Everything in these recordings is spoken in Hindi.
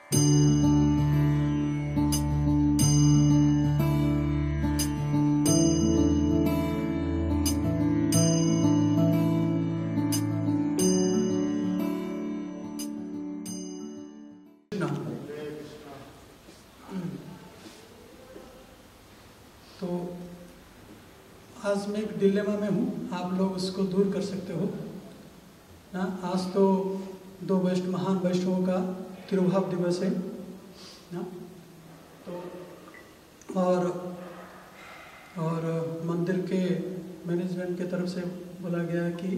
तो आज मैं एक डिलेमा में हूँ, आप लोग उसको दूर कर सकते हो ना। आज तो दो महान वैष्णवों का तिरुभाव दिवस है ना। तो और मंदिर के मैनेजमेंट की तरफ से बोला गया है कि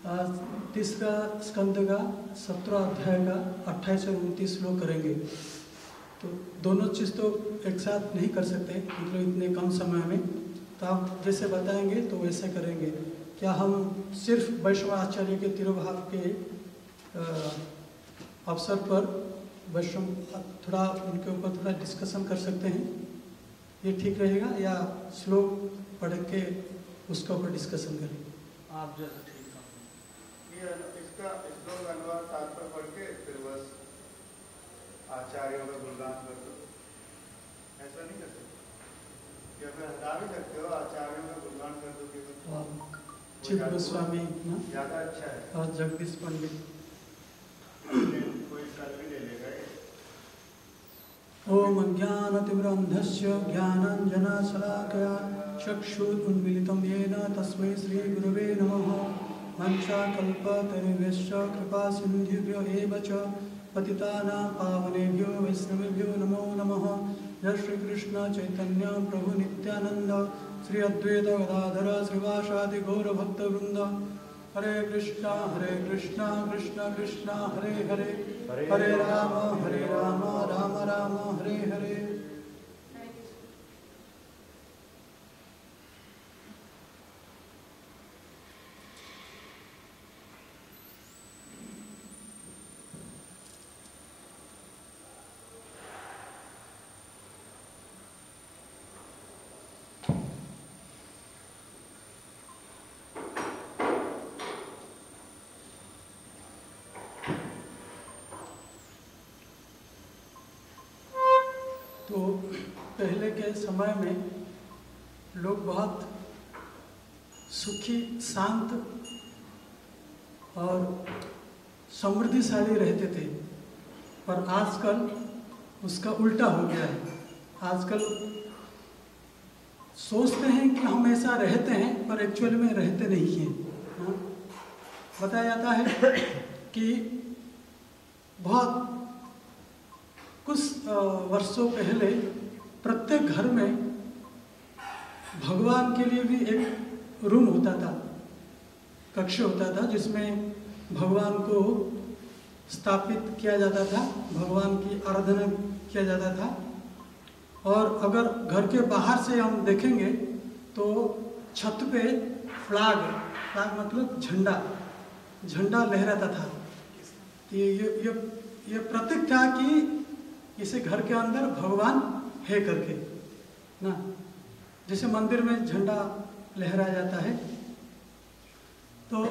आज तीसरा स्कंद का 17 अध्याय का 28 और 29 श्लोक करेंगे। तो दोनों चीज़ तो एक साथ नहीं कर सकते, मतलब इतने कम समय में। तो आप जैसे बताएंगे तो वैसे करेंगे। क्या हम सिर्फ वैष्णव आचार्य के तिरुभाव के अवसर पर वैष्णव थोड़ा उनके ऊपर थोड़ा डिस्कशन कर सकते हैं? ये ठीक रहेगा या श्लोक पढ़ के उसके ऊपर डिस्कशन करें? आप जैसा ठीक है। इसका श्लोक अनुवाद तात्पर्य पढ़ के फिर बस आचार्यों का गुणगान कर दो, ऐसा नहीं कर सकते? या फिर हटा भी सकते हो, आचार्यों का गुणगान कर दो केवल। चिद गोस्वामी ना ज़्यादा अच्छा है। और जगदीश पंडित कोई कर भी ले लेगा। ओम अज्ञानतिमिरन्धस्य ज्ञानाञ्जनशलाकया चक्षुरुन्मीलितं येन तस्मै श्रीगुरवे नमः। वंशाकल्पतरुभ्यश्च कृपासिन्धुभ्यो एव च पतितानां पावनेभ्यो वैष्णवेभ्यो नमो नमः। जय श्री कृष्ण चैतन्य प्रभु नित्यानंद श्री अद्वैत गदाधर श्रीवासादि गौर भक्तवृंद। हरे कृष्णा कृष्ण कृष्ण हरे हरे, हरे राम राम राम हरे हरे। तो पहले के समय में लोग बहुत सुखी, शांत और समृद्धिशाली रहते थे, पर आजकल उसका उल्टा हो गया है। आजकल सोचते हैं कि हम ऐसा रहते हैं, पर एक्चुअली में रहते नहीं हैं। हाँ? बताया जाता है कि बहुत कुछ वर्षों पहले प्रत्येक घर में भगवान के लिए भी एक रूम होता था, कक्ष होता था, जिसमें भगवान को स्थापित किया जाता था, भगवान की आराधना किया जाता था। और अगर घर के बाहर से हम देखेंगे तो छत पे फ्लैग मतलब झंडा लहराता था। ये प्रतीक था कि इसे घर के अंदर भगवान है करके ना। जैसे मंदिर में झंडा लहराया जाता है। तो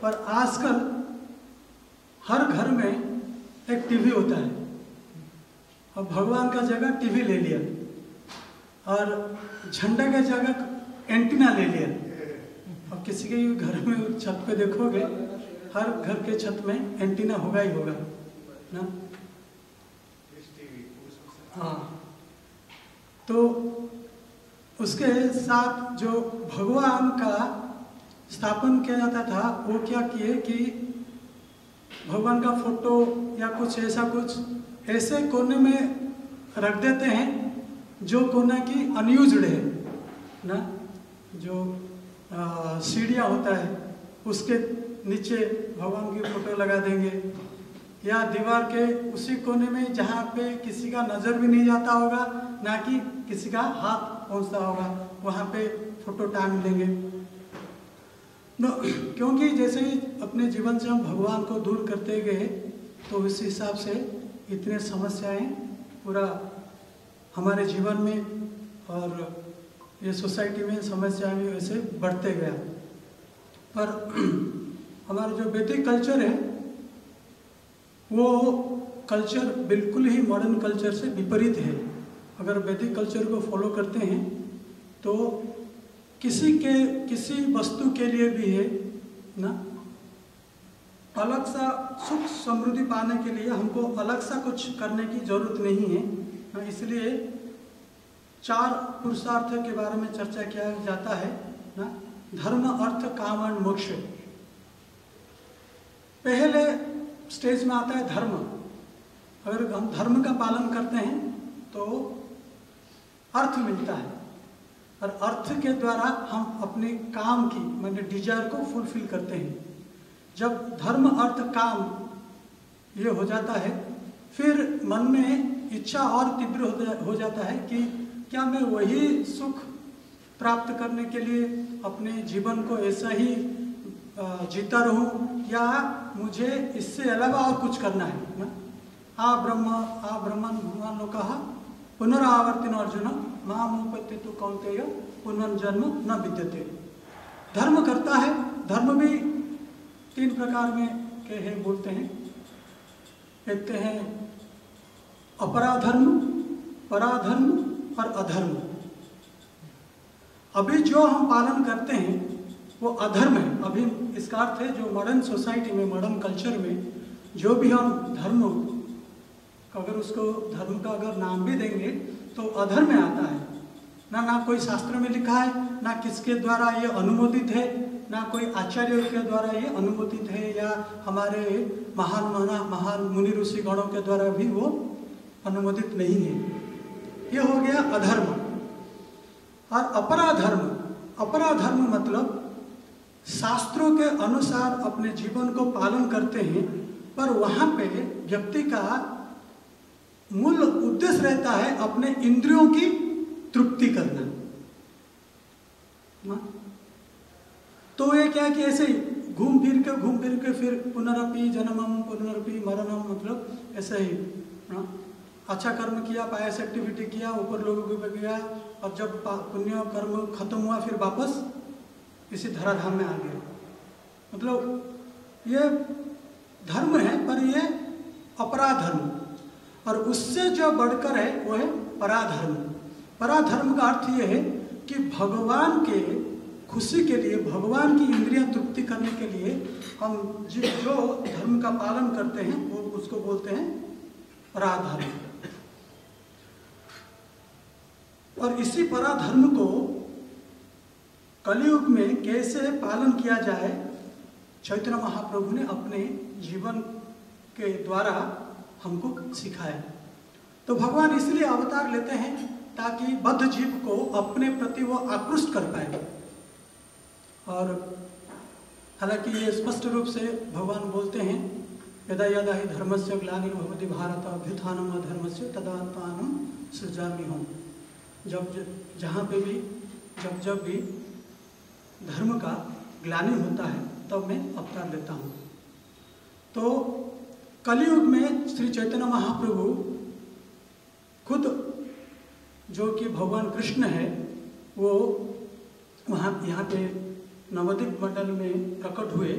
पर आजकल हर घर में एक टीवी होता है, और भगवान का जगह टीवी ले लिया, और झंडा का जगह एंटीना ले लिया। अब किसी के घर में छत पे देखोगे, हर घर के छत में एंटीना होगा ही होगा ना। हाँ, तो उसके साथ जो भगवान का स्थापन किया जाता था, वो क्या किए कि भगवान का फोटो या कुछ ऐसे कोने में रख देते हैं जो कोना की अनयूज्ड है ना। जो सीढ़ियाँ होता है उसके नीचे भगवान की फोटो लगा देंगे, या दीवार के उसी कोने में जहाँ पे किसी का नज़र भी नहीं जाता होगा, ना कि किसी का हाथ पहुँचता होगा, वहाँ पे फोटो टांग देंगे। क्योंकि जैसे ही अपने जीवन से हम भगवान को दूर करते गए, तो उस हिसाब से इतने समस्याएं पूरा हमारे जीवन में और ये सोसाइटी में समस्याएं भी वैसे बढ़ते गया। पर हमारा जो वैदिक कल्चर है वो कल्चर बिल्कुल ही मॉडर्न कल्चर से विपरीत है। अगर वैदिक कल्चर को फॉलो करते हैं तो किसी वस्तु के लिए भी है ना, अलग सा सुख समृद्धि पाने के लिए हमको अलग सा कुछ करने की जरूरत नहीं है ना। इसलिए 4 पुरुषार्थ के बारे में चर्चा किया जाता है ना, धर्म अर्थ काम और मोक्ष। पहले स्टेज में आता है धर्म। अगर हम धर्म का पालन करते हैं तो अर्थ मिलता है, और अर्थ के द्वारा हम अपने काम की माने डिजायर को फुलफिल करते हैं। जब धर्म अर्थ काम ये हो जाता है, फिर मन में इच्छा और तीव्र हो जाता है कि क्या मैं वही सुख प्राप्त करने के लिए अपने जीवन को ऐसा ही जीता रहूं, या मुझे इससे अलावा और कुछ करना है ना। आ ब्रह्मन भगवान लोग कहा पुनरावर्तिन अर्जुन मामुपत्ति तो कौन्तेय पुनर्जन्म न विद्यते। धर्म करता है, धर्म भी 3 प्रकार में के हैं बोलते हैं। कहते हैं अपराधर्म, पराधर्म और अधर्म। अभी जो हम पालन करते हैं वो अधर्म है। अभी इसका अर्थ है जो मॉडर्न सोसाइटी में, मॉडर्न कल्चर में जो भी हम धर्म, अगर उसको धर्म का अगर नाम भी देंगे तो अधर्म में आता है ना कोई शास्त्र में लिखा है, ना किसके द्वारा ये अनुमोदित है, ना कोई आचार्य के द्वारा ये अनुमोदित है, या हमारे महान मुनि ऋषि गणों के द्वारा भी वो अनुमोदित नहीं है। ये हो गया अधर्म। और अपराधर्म, अपराधर्म मतलब शास्त्रों के अनुसार अपने जीवन को पालन करते हैं, पर वहाँ पे व्यक्ति का मूल उद्देश्य रहता है अपने इंद्रियों की तृप्ति करना। तो ये क्या कि ऐसे घूम फिर के फिर पुनरपि जन्मम पुनरपि मरणम, मतलब ऐसे ही ना। अच्छा कर्म किया, पायस एक्टिविटी किया, ऊपर लोगों को गया, और जब पुण्य कर्म खत्म हुआ फिर वापस इसी धराधाम में आ गया। मतलब ये धर्म है, पर ये अपराधर्म। और उससे जो बढ़कर है वो है पराधर्म। पराधर्म का अर्थ ये है कि भगवान के खुशी के लिए, भगवान की इंद्रियां तृप्ति करने के लिए हम जो धर्म का पालन करते हैं वो उसको बोलते हैं पराधर्म। और इसी पराधर्म को कलयुग में कैसे पालन किया जाए, चैतन्य महाप्रभु ने अपने जीवन के द्वारा हमको सिखाया। तो भगवान इसलिए अवतार लेते हैं ताकि बद्ध जीव को अपने प्रति वो आकृष्ट कर पाए। और हालांकि ये स्पष्ट रूप से भगवान बोलते हैं, यदा यदा ही धर्मस्य ग्लानिर्भवति भारत अभ्युत्थानम् अधर्मस्य तदात्मानं सृजाम्यहम्। जब जहाँ पे भी जब भी धर्म का ग्लानि होता है तब मैं अवतार लेता हूँ। तो कलयुग में श्री चैतन्य महाप्रभु खुद, जो कि भगवान कृष्ण है, वो यहाँ पे नवद्वीप मंडल में प्रकट हुए,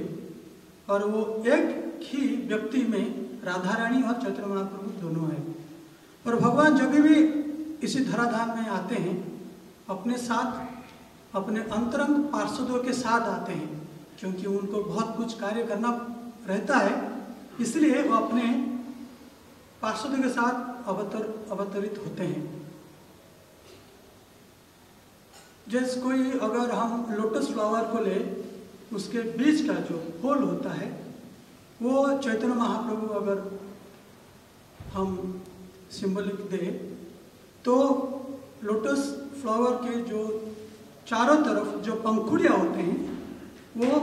और वो एक ही व्यक्ति में राधा रानी और चैतन्य महाप्रभु दोनों हैं। और भगवान जब भी इसी धराधाम में आते हैं, अपने साथ अपने अंतरंग पार्षदों के साथ आते हैं, क्योंकि उनको बहुत कुछ कार्य करना रहता है, इसलिए वो अपने पार्षदों के साथ अवतरित होते हैं। जैसे कोई, अगर हम लोटस फ्लावर को ले, उसके बीज का जो फूल होता है वो चैतन्य महाप्रभु अगर हम सिंबलिक दे, तो लोटस फ्लावर के जो चारों तरफ जो पंखुड़ियाँ होते हैं वो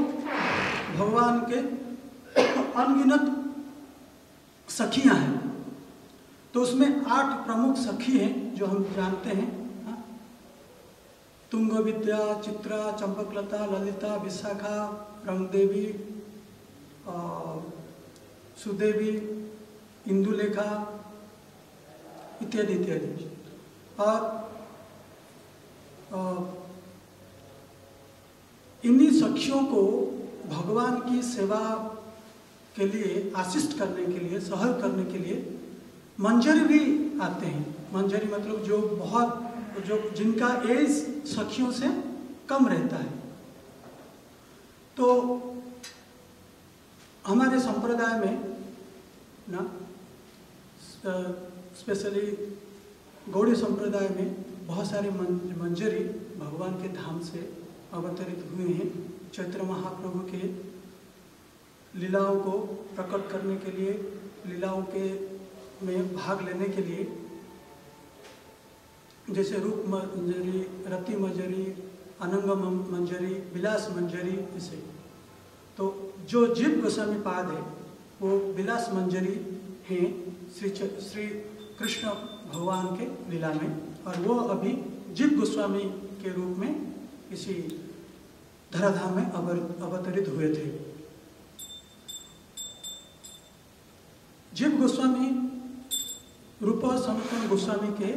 भगवान के अनगिनत सखियाँ हैं। तो उसमें 8 प्रमुख सखी हैं जो हम जानते हैं, तुंग विद्या, चित्रा, चंपकलता, ललिता, विशाखा, रंगदेवी, सुदेवी, इंदुलेखा इत्यादि इत्यादि। और इन्हीं सखियों को भगवान की सेवा के लिए, असिस्ट करने के लिए, सहयोग करने के लिए मंजरी भी आते हैं। मंजरी मतलब जो जिनका एज सखियों से कम रहता है। तो हमारे संप्रदाय में ना, स्पेशली गौड़ी संप्रदाय में बहुत सारे मंजरी भगवान के धाम से अवतरित हुए हैं। चैत्र महाप्रभु के लीलाओं को प्रकट करने के लिए, लीलाओं के में भाग लेने के लिए, जैसे रूप मंजरी, रति मंजरी, अनंग मंजरी, विलास मंजरी, इसे तो जो जीव गोस्वामी पाद है वो विलास मंजरी हैं श्री कृष्ण भगवान के लीला में, और वो अभी जीव गोस्वामी के रूप में इसी धराधाम में अवतरित हुए थे। जीव गोस्वामी रूप सनातन गोस्वामी के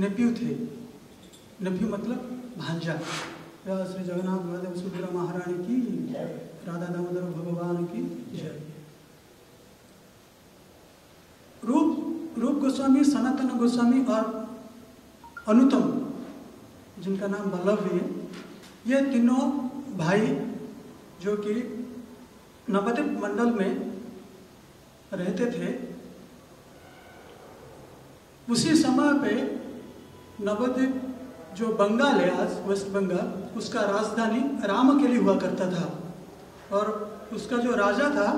नेप्यू थे। नेप्यू मतलब भांजा। श्री जगन्नाथ बलदेव सुभद्रा महारानी की, राधा दामोदर भगवान की जय। रूप गोस्वामी, सनातन गोस्वामी और अनुतम, जिनका नाम वल्लभ है, ये तीनों भाई जो कि नवद्वीप मंडल में रहते थे, उसी समय पे नवद्वीप जो बंगाल है आज, वेस्ट बंगाल, उसका राजधानी रामकेली हुआ करता था। और उसका जो राजा था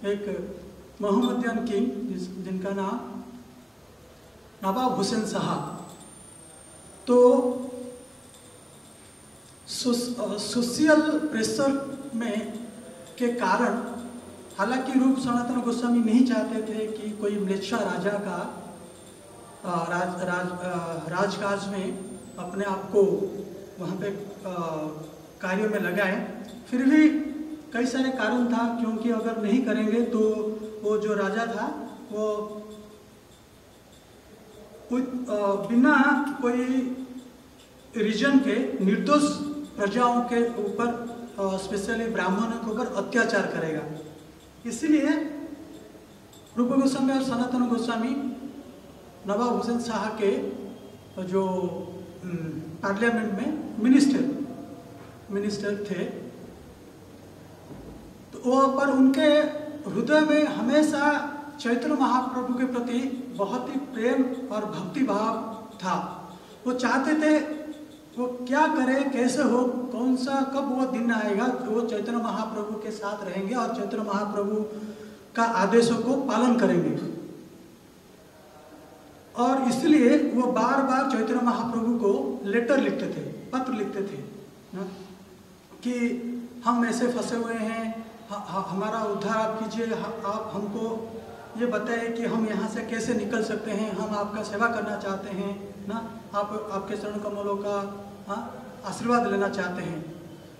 एक मोहम्मदियन किंग, जिनका नाम नवाब हुसैन शाह। तो सोशल प्रेशर में के कारण, हालांकि रूप सनातन गोस्वामी नहीं चाहते थे कि कोई म्लेच्छा राजा का राजकाज में अपने आप को वहाँ पे कार्यों में लगाए, फिर भी कई सारे कारण था, क्योंकि अगर नहीं करेंगे तो वो जो राजा था वो बिना कोई रीजन के निर्दोष प्रजाओं के ऊपर, स्पेशली ब्राह्मणों के ऊपर अत्याचार करेगा। इसलिए रूप गोस्वामी और सनातन गोस्वामी नवाब हुसैन शाह के जो पार्लियामेंट में मिनिस्टर थे, तो वो पर उनके हृदय में हमेशा चैतन्य महाप्रभु के प्रति बहुत ही प्रेम और भक्ति भाव था। वो चाहते थे वो क्या करे, कैसे हो, कौन सा कब वो दिन आएगा वो चैतन्य महाप्रभु के साथ रहेंगे और चैतन्य महाप्रभु का आदेशों को पालन करेंगे। और इसलिए वो बार बार चैतन्य महाप्रभु को लेटर लिखते थे, पत्र लिखते थे ना, कि हम ऐसे फंसे हुए हैं, हमारा उद्धार आप कीजिए, आप हमको ये बताइए कि हम यहाँ से कैसे निकल सकते हैं, हम आपका सेवा करना चाहते हैं ना, आपके चरण कमलों का आशीर्वाद लेना चाहते हैं।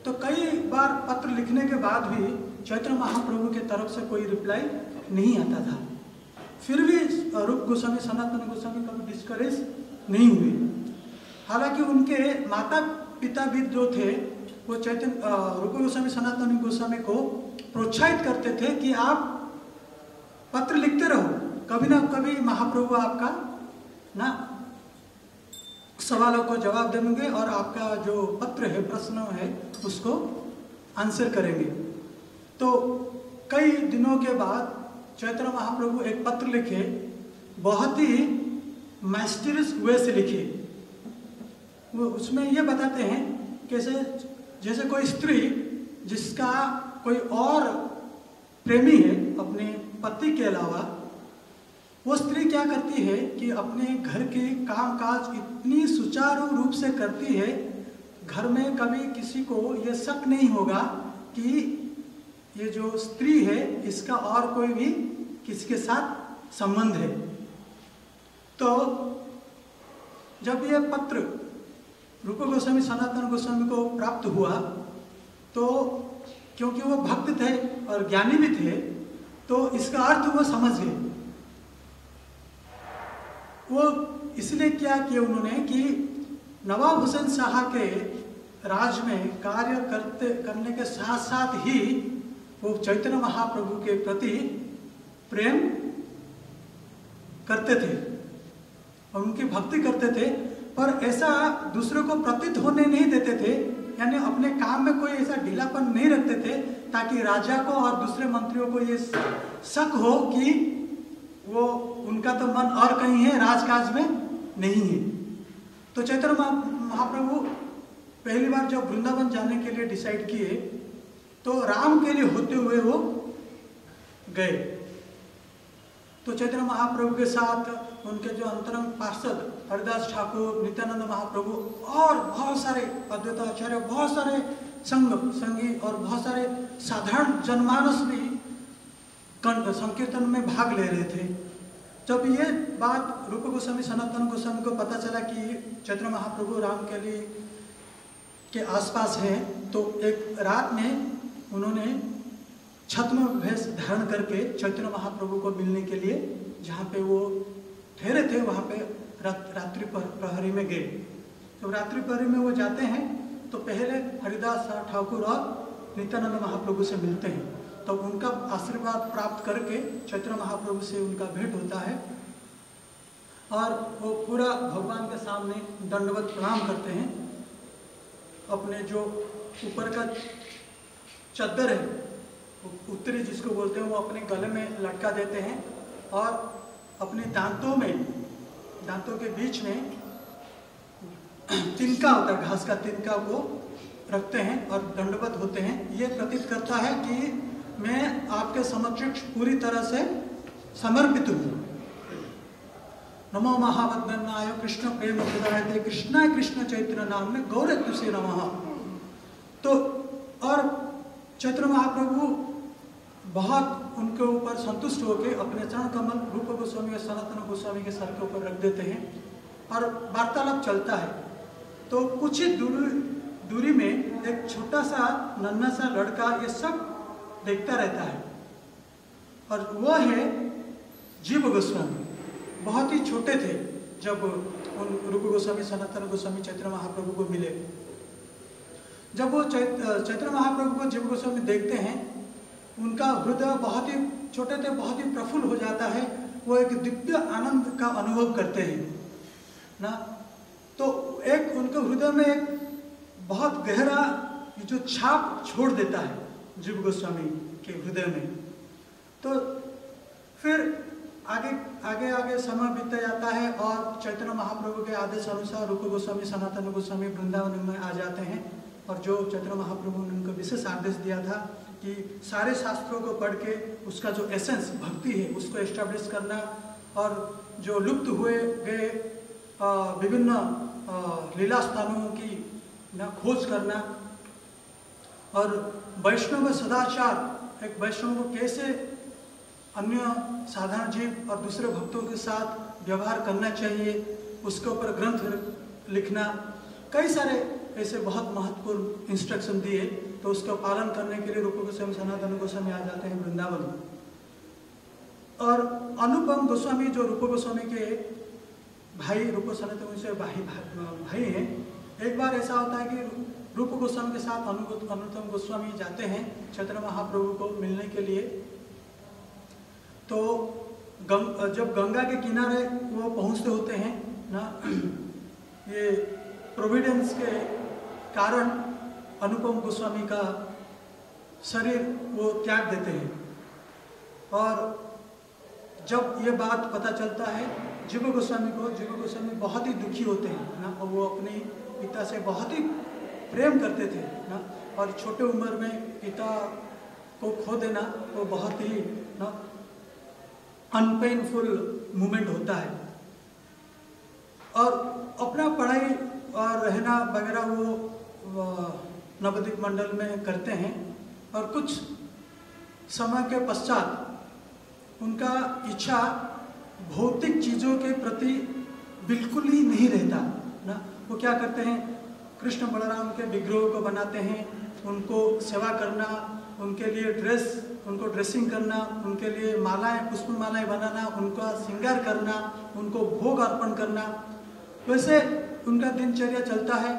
तो कई बार पत्र लिखने के बाद भी चैतन्य महाप्रभु के तरफ से कोई रिप्लाई नहीं आता था। फिर भी रूप गोस्वामी, सनातन गोस्वामी कभी डिस्करेज नहीं हुए। हालांकि उनके माता पिता भी जो थे वो रूप गोस्वामी, सनातन गोस्वामी को प्रोत्साहित करते थे कि आप पत्र लिखते रहो, कभी ना कभी महाप्रभु आपका ना सवालों को जवाब देंगे और आपका जो पत्र है, प्रश्न है, उसको आंसर करेंगे। तो कई दिनों के बाद चैतन्य महाप्रभु एक पत्र लिखे, बहुत ही माइस्टीरियस वे से लिखे। वो उसमें ये बताते हैं कैसे, जैसे कोई स्त्री जिसका कोई और प्रेमी है अपने पति के अलावा, वो स्त्री क्या करती है कि अपने घर के कामकाज इतनी सुचारू रूप से करती है, घर में कभी किसी को ये शक नहीं होगा कि ये जो स्त्री है इसका और कोई भी किसी के साथ संबंध है। तो जब ये पत्र रूप गोस्वामी, सनातन गोस्वामी को प्राप्त हुआ, तो क्योंकि वो भक्त थे और ज्ञानी भी थे, तो इसका अर्थ वो समझ गए। वो इसलिए क्या किया उन्होंने कि नवाब हुसैन शाह के राज में कार्य करने के साथ साथ ही वो चैतन्य महाप्रभु के प्रति प्रेम करते थे और उनकी भक्ति करते थे, पर ऐसा दूसरे को प्रतीत होने नहीं देते थे, यानी अपने काम में कोई ऐसा ढीलापन नहीं रखते थे ताकि राजा को और दूसरे मंत्रियों को ये शक हो कि वो उनका तो मन और कहीं है, राजकाज में नहीं है। तो चैतन्य महाप्रभु पहली बार जब वृंदावन जाने के लिए डिसाइड किए तो राम के लिए होते हुए वो गए। तो चैतन्य महाप्रभु के साथ उनके जो अंतरंग पार्षद हरिदास ठाकुर, नित्यानंद महाप्रभु और बहुत सारे अद्वैत आचार्य, बहुत सारे संगी और बहुत सारे साधारण जनमानस भी संकीर्तन में भाग ले रहे थे। जब ये बात रूप गोस्वामी सनातन गोस्वामी को पता चला कि चैतन्य महाप्रभु राम के लिए के आसपास हैं, तो एक रात में उन्होंने छद्म वेश धारण करके चैतन्य महाप्रभु को मिलने के लिए जहाँ पे वो ठहरे थे वहाँ पे रात्रि प्रहरी में गए। जब रात्रि प्रहरी में वो जाते हैं तो पहले हरिदास ठाकुर और नित्यानंद महाप्रभु से मिलते हैं। तो उनका आशीर्वाद प्राप्त करके चैतन्य महाप्रभु से उनका भेंट होता है और वो पूरा भगवान के सामने दंडवत प्रणाम करते हैं। अपने जो ऊपर का चद्दर है, उत्तरी जिसको बोलते हैं, वो अपने गले में लटका देते हैं और अपने दांतों के बीच में तिनका होता है, घास का तिनका को रखते हैं और दंडवत होते हैं। ये प्रतीत करता है कि मैं आपके समक्ष पूरी तरह से समर्पित हूँ। नमो महावदनाय कृष्ण प्रेम प्रदायते कृष्णाय कृष्ण चैतन्य नाम में गौरव तुसे नमः। तो और चैतन्य महाप्रभु बहुत उनके ऊपर संतुष्ट होकर अपने चरण कमल रूप गोस्वामी और सनातन गोस्वामी के सर के ऊपर रख देते हैं और वार्तालाप चलता है। तो कुछ ही दूरी में एक छोटा सा नन्हा सा लड़का ये सब देखता रहता है और वो है जीव गोस्वामी। बहुत ही छोटे थे जब उन रूप गोस्वामी सनातन गोस्वामी चैतन्य महाप्रभु को मिले। जब वो चैतन्य महाप्रभु को जीव गोस्वामी देखते हैं, उनका हृदय बहुत ही छोटे थे, बहुत ही प्रफुल्ल हो जाता है। वो एक दिव्य आनंद का अनुभव करते हैं ना। तो एक उनके हृदय में एक बहुत गहरा जो छाप छोड़ देता है जीव गोस्वामी के हृदय में। तो फिर आगे समय बीतता जाता है और चैतन्य महाप्रभु के आदेश अनुसार रूप गोस्वामी सनातन गोस्वामी वृंदावन में आ जाते हैं। और जो चैतन्य महाप्रभु ने उनको विशेष आदेश दिया था कि सारे शास्त्रों को पढ़ के उसका जो एसेंस भक्ति है उसको एस्टेब्लिश करना और जो लुप्त हुए गए विभिन्न लीला स्थानों की खोज करना और वैष्णव सदाचार, एक वैष्णव को कैसे अन्य साधारण जीव और दूसरे भक्तों के साथ व्यवहार करना चाहिए, उसके ऊपर ग्रंथ लिखना, कई सारे ऐसे बहुत महत्वपूर्ण इंस्ट्रक्शन दिए। तो उसका पालन करने के लिए रूप गोस्वामी सनातन गोस्वामी आ जाते हैं वृंदावन। और अनुपम गोस्वामी जो रूप गोस्वामी के भाई, रूप सनातन गोस्वामी भाई हैं, एक बार ऐसा होता है कि रूप गोस्वामी के साथ अनुपम गोस्वामी जाते हैं चैतन्य महाप्रभु को मिलने के लिए। तो जब गंगा के किनारे वो पहुंचते होते हैं ना, ये प्रोविडेंस के कारण अनुपम गोस्वामी का शरीर वो त्याग देते हैं। और जब ये बात पता चलता है जीव गोस्वामी को, जीव गोस्वामी बहुत ही दुखी होते हैं ना, और वो अपने पिता से बहुत ही प्रेम करते थे ना। और छोटे उम्र में पिता को खो देना वो बहुत ही ना अनपेनफुल मोमेंट होता है। और अपना पढ़ाई और रहना वगैरह वो नवद्वीप मंडल में करते हैं। और कुछ समय के पश्चात उनका इच्छा भौतिक चीज़ों के प्रति बिल्कुल ही नहीं रहता ना। वो क्या करते हैं, कृष्ण बलराम के विग्रहों को बनाते हैं, उनको सेवा करना, उनके लिए उनको ड्रेसिंग करना, उनके लिए मालाएं, पुष्प मालाएं बनाना, उनका श्रृंगार करना, उनको भोग अर्पण करना, वैसे उनका दिनचर्या चलता है।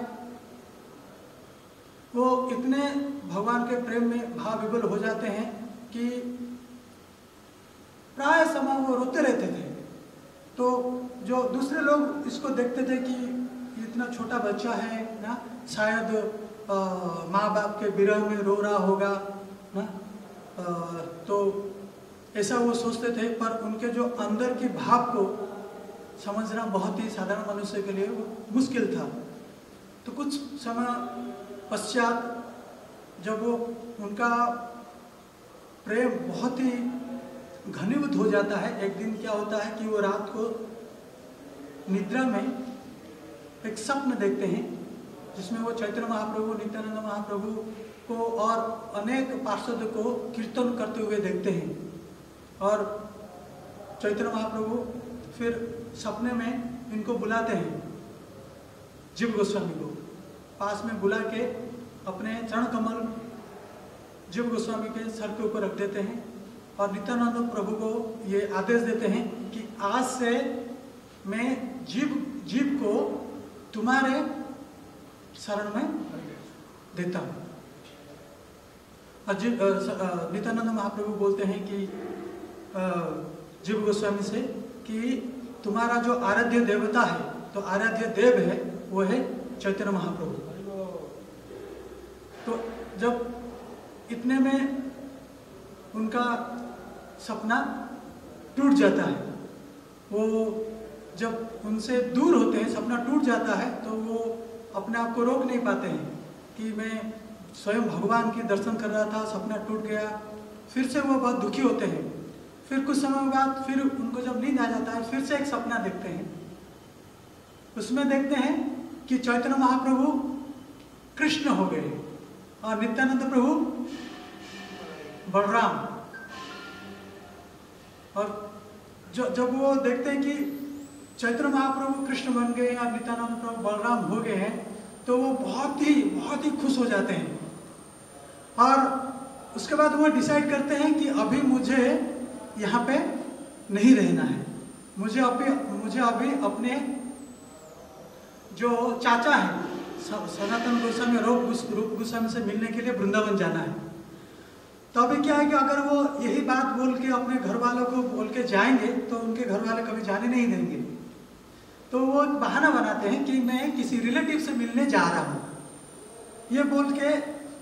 वो इतने भगवान के प्रेम में भाव विभोर हो जाते हैं कि प्राय समय वो रोते रहते थे। तो जो दूसरे लोग इसको देखते थे कि इतना छोटा बच्चा है ना, शायद माँ बाप के विरह में रो रहा होगा ना, तो ऐसा वो सोचते थे। पर उनके जो अंदर के भाव को समझना बहुत ही साधारण मनुष्य के लिए मुश्किल था। तो कुछ समय पश्चात जब वो उनका प्रेम बहुत ही घनीभूत हो जाता है, एक दिन क्या होता है कि वो रात को निद्रा में एक स्वप्न देखते हैं जिसमें वो चैतन्य महाप्रभु, नित्यानंद महाप्रभु को और अनेक पार्षद को कीर्तन करते हुए देखते हैं। और चैतन्य महाप्रभु फिर सपने में इनको बुलाते हैं, जीव गोस्वामी को पास में बुला के अपने चरण कमल जीव गोस्वामी के सर के ऊपर रख देते हैं और नित्यानंद प्रभु को ये आदेश देते हैं कि आज से मैं जीव को तुम्हारे शरण में देता हूँ। नित्यानंद महाप्रभु बोलते हैं कि जीव गोस्वामी से कि तुम्हारा जो आराध्य देवता है, तो आराध्य देव है वो है चैतन्य महाप्रभु। तो जब इतने में उनका सपना टूट जाता है, वो जब उनसे दूर होते हैं, सपना टूट जाता है, तो वो अपने आप को रोक नहीं पाते हैं कि मैं स्वयं भगवान की दर्शन कर रहा था, सपना टूट गया। फिर से वो बहुत दुखी होते हैं। फिर कुछ समय बाद फिर उनको जब नींद आ जाता है, फिर से एक सपना देखते हैं। उसमें देखते हैं कि चैतन्य महाप्रभु कृष्ण हो गए और नित्यानंद प्रभु बलराम। और जब वो देखते हैं कि चैतन्य महाप्रभु कृष्ण बन गए और नित्यानंद प्रभु बलराम हो गए हैं, तो वो बहुत ही खुश हो जाते हैं। और उसके बाद वो डिसाइड करते हैं कि अभी मुझे यहाँ पे नहीं रहना है, मुझे अभी अपने जो चाचा है सनातन गोस्वामी, रूप गोस्वामी से मिलने के लिए वृंदावन जाना है। तो अभी क्या है कि अगर वो यही बात बोल के अपने घर वालों को बोल के जाएंगे तो उनके घर वाले कभी जाने नहीं देंगे। तो वो बहाना बनाते हैं कि मैं किसी रिलेटिव से मिलने जा रहा हूँ, ये बोल के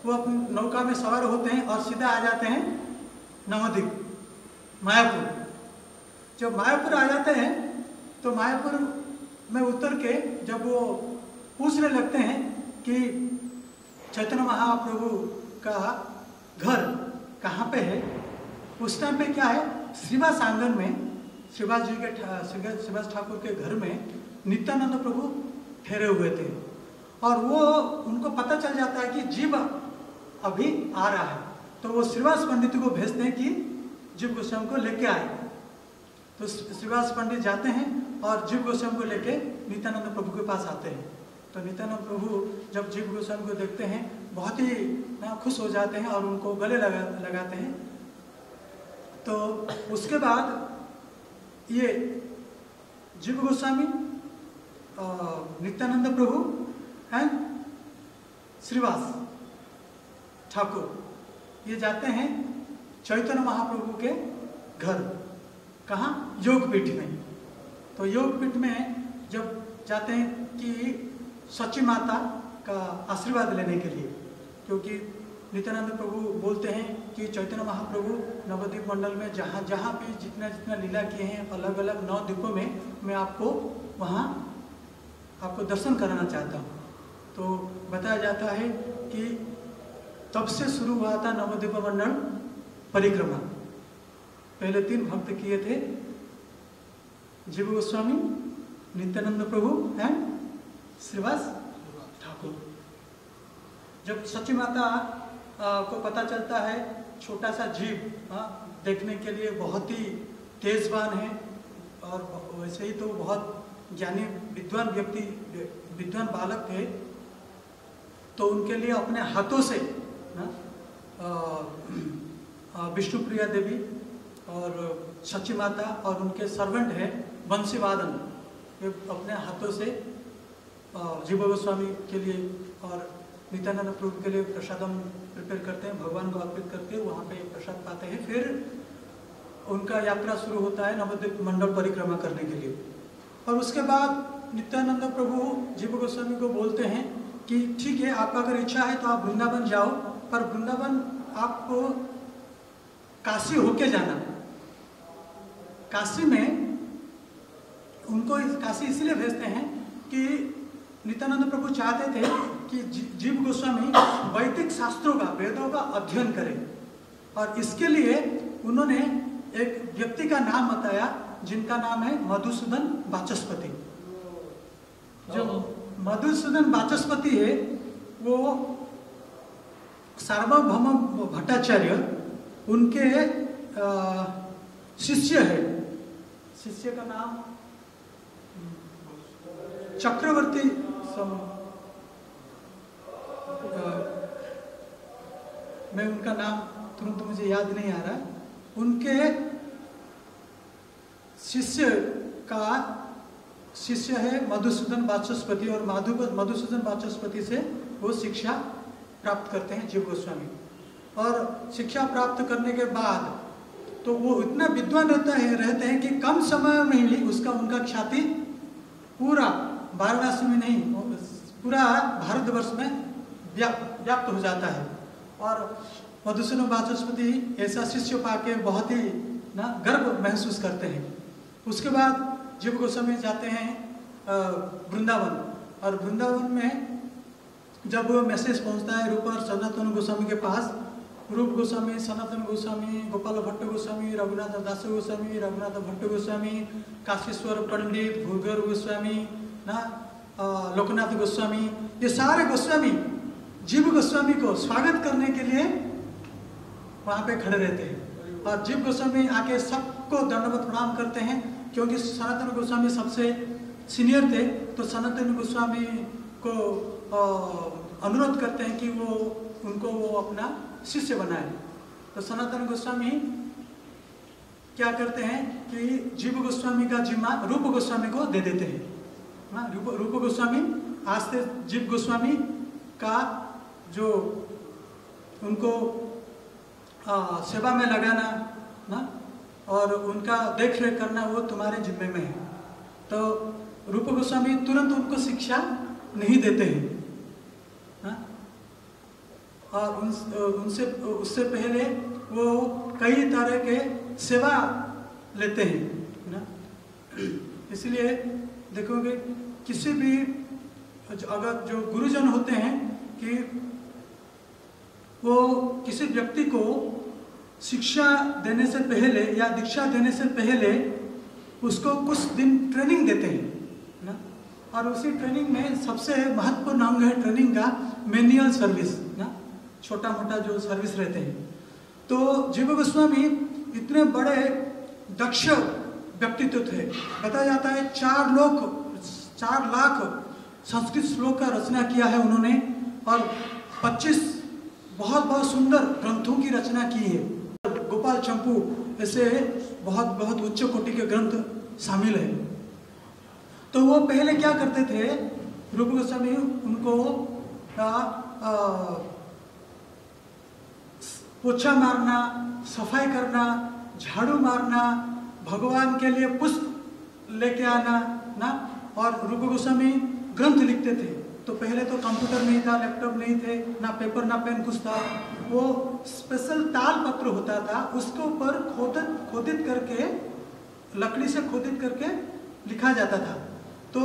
वो अपनी नौका में सवार होते हैं और सीधा आ जाते हैं नवद्वीप, मायापुर। जब मायापुर आ जाते हैं तो मायापुर में उतर के जब वो पूछने लगते हैं कि चैतन्य महाप्रभु का घर कहाँ पे है, उस टाइम पे क्या है, श्रीवास आंगन में श्रीवास जी के श्रीवास ठाकुर के घर में नित्यानंद प्रभु ठहरे हुए थे। और वो उनको पता चल जाता है कि जीव अभी आ रहा है, तो वो श्रीवास पंडित को भेजते हैं कि जीव गोस्वामी को लेके आए। तो श्रीवास पंडित जाते हैं और जीव गोस्वामी को लेके नित्यानंद प्रभु के पास आते हैं। तो नित्यानंद प्रभु जब जीव गोस्वामी को देखते हैं बहुत ही खुश हो जाते हैं और उनको गले लगाते हैं। तो उसके बाद ये जीव गोस्वामी, नित्यानंद प्रभु एंड श्रीवास ठाकुर ये जाते हैं चैतन्य महाप्रभु के घर, कहाँ, योगपीठ में। तो योगपीठ में जब जाते हैं कि सची माता का आशीर्वाद लेने के लिए, क्योंकि नित्यानंद प्रभु बोलते हैं कि चैतन्य महाप्रभु नवद्वीप मंडल में जहाँ जहाँ भी जितना लीला किए हैं अलग अलग 9 द्वीपों में, मैं आपको वहाँ आपको दर्शन कराना चाहता हूँ। तो बताया जाता है कि तब से शुरू हुआ था नवद्वीप मंडल परिक्रमा। पहले 3 भक्त किए थे, जीव गोस्वामी, नित्यानंद प्रभु एंड श्रीवास ठाकुर। जब सची माता को पता चलता है छोटा सा जीव देखने के लिए बहुत ही तेजवान है और वैसे ही तो बहुत ज्ञानी विद्वान व्यक्ति, विद्वान बालक थे, तो उनके लिए अपने हाथों से विष्णुप्रिया देवी और सची माता और उनके सर्वेंट है बंसी वादन, ये अपने हाथों से जीव गोस्वामी के लिए और नित्यानंद प्रभु के लिए प्रसादम प्रिपेयर करते हैं, भगवान को अर्पित करके वहाँ पे प्रसाद पाते हैं। फिर उनका यात्रा शुरू होता है नवद्वीप मंडल परिक्रमा करने के लिए। और उसके बाद नित्यानंद प्रभु जीव गोस्वामी को बोलते हैं कि ठीक है, आपका अगर इच्छा है तो आप वृंदावन जाओ, पर वृंदावन आपको काशी होके जाना। काशी में उनको काशी इसलिए भेजते हैं कि नित्यानंद प्रभु चाहते थे कि जीव गोस्वामी वैदिक शास्त्रों का, वेदों का अध्ययन करें। और इसके लिए उन्होंने एक व्यक्ति का नाम बताया जिनका नाम है मधुसूदन वाचस्पति। जो मधुसूदन वाचस्पति है वो सार्वभौम भट्टाचार्य उनके शिष्य है। शिष्य का नाम चक्रवर्ती मैं उनका नाम तुरंत मुझे याद नहीं आ रहा। उनके शिष्य है मधुसूदन वाचस्पति, और मधुसूदन वाचस्पति से वो शिक्षा प्राप्त करते हैं जीव गोस्वामी। और शिक्षा प्राप्त करने के बाद तो वो इतना विद्वान रहते हैं कि कम समय में ही उनका ख्याति पूरा वाराणसी में नहीं, पूरा भारतवर्ष में व्याप्त हो जाता है। और मधुसूदन वाचस्पति ऐसा शिष्य पाके बहुत ही गर्व महसूस करते हैं। उसके बाद जीव गोस्वामी जाते हैं वृंदावन, और वृंदावन में जब मैसेज पहुंचता है रूप और सनातन गोस्वामी के पास, रूप गोस्वामी, सनातन गोस्वामी, गोपाल भट्ट गोस्वामी, रघुनाथ दास गोस्वामी, रघुनाथ भट्ट गोस्वामी, काशीश्वर पंडित, भूगर गोस्वामी, लोकनाथ गोस्वामी, ये सारे गोस्वामी जीव गोस्वामी को स्वागत करने के लिए वहाँ पे खड़े रहते हैं। और जीव गोस्वामी आके सबको दंडवत प्रणाम करते हैं, क्योंकि सनातन गोस्वामी सबसे सीनियर थे। तो सनातन गोस्वामी को अनुरोध करते हैं कि वो अपना शिष्य बनाए। तो सनातन गोस्वामी क्या करते हैं कि जीव गोस्वामी का जिम्मा रूप गोस्वामी को दे देते हैं। रूप गोस्वामी आज से जीव गोस्वामी का जो उनको सेवा में लगाना ना और उनका देख रेख करना वो तुम्हारे जिम्मे में है। तो रूप गोस्वामी तुरंत उनको शिक्षा नहीं देते हैं और उससे पहले वो कई तरह के सेवा लेते हैं ना। इसलिए देखोगे किसी भी अगर जो गुरुजन होते हैं कि वो किसी व्यक्ति को शिक्षा देने से पहले या दीक्षा देने से पहले उसको कुछ दिन ट्रेनिंग देते हैं ना। और उसी ट्रेनिंग में सबसे महत्वपूर्ण अंग है ट्रेनिंग का मैनुअल सर्विस ना, छोटा मोटा जो सर्विस रहते हैं। तो जीव गोस्वामी इतने बड़े दक्ष व्यक्तित्व थे। बताया जाता है 4 लाख संस्कृत श्लोक का रचना किया है उन्होंने, और 25 बहुत बहुत सुंदर ग्रंथों की रचना की है। गोपाल चंपू ऐसे बहुत बहुत उच्च कोटि के ग्रंथ शामिल है। तो वो पहले क्या करते थे, रूप गोस्वामी उनको पोछा मारना, सफाई करना, झाड़ू मारना, भगवान के लिए पुष्प लेके आना ना, और रूप गोस्वामी ग्रंथ लिखते थे। तो पहले तो कंप्यूटर नहीं था, लैपटॉप नहीं थे, ना पेपर ना पेन कुछ था। वो स्पेशल ताल पत्र होता था, उसके ऊपर खोदित करके लकड़ी से खोदित करके लिखा जाता था। तो